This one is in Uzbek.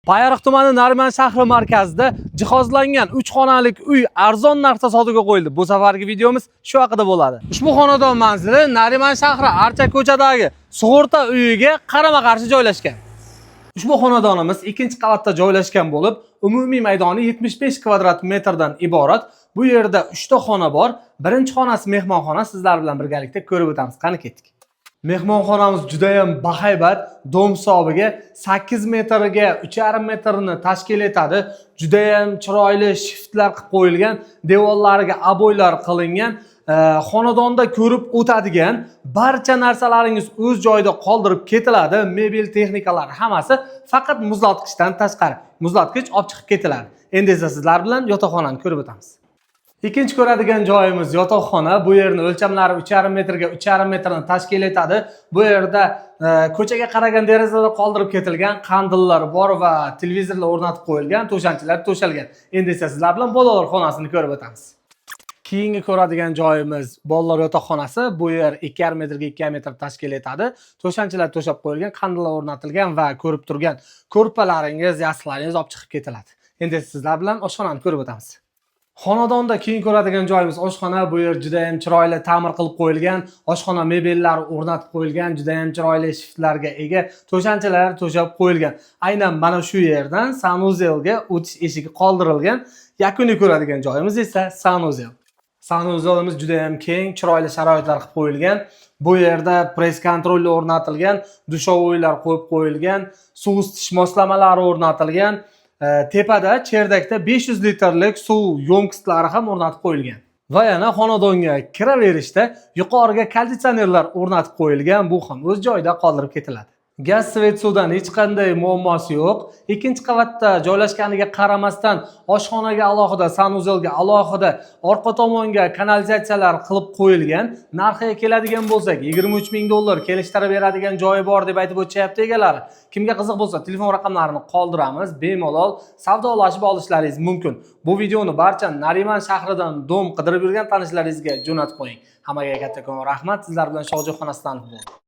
Payariq tumani Nariman shahri markazida jihozlangan 3 xonalik uy arzon narxda sotuvga qo'yildi. Bu safargi videomiz shu haqida bo'ladi. Ushbu xonadon manzili Nariman shahri Archa ko'chadagi sug'urta uyiga qarama-qarshi joylashgan. Ushbu xonadonimiz ikkinchi qavatda joylashgan bo'lib, umumiy maydoni 75 kvadrat metrdan iborat. Bu yerda 3 ta xona bor. Birinchi xonasi mehmonxona, sizlar bilan birgalikda ko'rib o'tamiz. Qani ketdik. Mehmonxonamiz juda ham bahaybat, dom hisobiga 8 metrga 3,5 metrni tashkil etadi. Juda ham chiroyli shiftlar qilib qo'yilgan, devorlariga aboylar qilingan, xonadonda ko'rib o'tadigan barcha narsalaringiz o'z joyida qoldirib ketiladi. Mebel texnikalar hammasi faqat muzlatgichdan tashqari. Muzlatgich olib chiqib ketiladi. Endi esa sizlar bilan yotoqxonani ko'rib o'tamiz. Ikkinchi ko'radigan joyimiz yotoqxona. Bu yerning o'lchamlari 3,5 metrga 3,5 metrni tashkil etadi. Bu yerda ko'chaga qaragan derazalar qoldirib ketilgan, qandillar bor va televizorlar o'rnatib qo'yilgan, to'shanchalar to'shalgan. Endi esa sizlar bilan bolalar xonasini ko'rib o'tamiz. Keyingi ko'radigan joyimiz bolalar yotoqxonasi. Bu yer 2,5 metrga 2 metr tashkil etadi. To'shanchalar to'shab qo'yilgan, qandillar o'rnatilgan va ko'rib turgan ko'rpalaringiz, yostiqlaringiz olib chiqib ketiladi. Endi sizlar bilan oshxonani ko'rib o'tamiz. Xonadonda keyin ko'radigan joyimiz oshxona. Bu yer juda ham chiroyli ta'mir qilib qo'yilgan. Oshxona mebellari o'rnatib qo'yilgan, juda ham chiroyli shiftlarga ega, to'shanchalar to'shab qo'yilgan. Aynan mana shu yerdan sanuzelga o'tish eshigi qoldirilgan. Yakuniy ko'radigan joyimiz esa sanuzel. Sanuzelimiz juda ham keng, chiroyli sharoitlar qilib qo'yilgan. Bu yerda press kontrolli o'rnatilgan, dushovoylar qo'yib qo'yilgan, suv isitish moslamalari o'rnatilgan. Tepada cherdakda 500 litrlik suv yomkistlari ham o'rnatib qo'yilgan. Va yana xonadonga kiraverishda yuqoriga konditsionerlar o'rnatib qo'yilgan, bu ham o'z joyida qoldirib ketiladi. Gaz, svet, suvdan hech qanday muammosi yo'q. Ikkinchi qavatda joylashganiga qaramasdan oshxonaga alohida, sanuzelga alohida, orqa tomonga kanalizatsiyalar qilib qo'yilgan. Narxiga keladigan bo'lsak, 23 ming dollar kelishtirib beradigan joyi bor deb aytib o'tyapti egalari. Kimga qiziq bo'lsa, telefon raqamlarini qoldiramiz, bemalol savdolashib olishlaringiz mumkin. Bu videoni barcha Nariman shahridan dom qidirib yurgan tanishlaringizga jo'natib qo'ying. Hammaga kattakon rahmat. Sizlar bilan Shohjahon Astanov bo'ldi.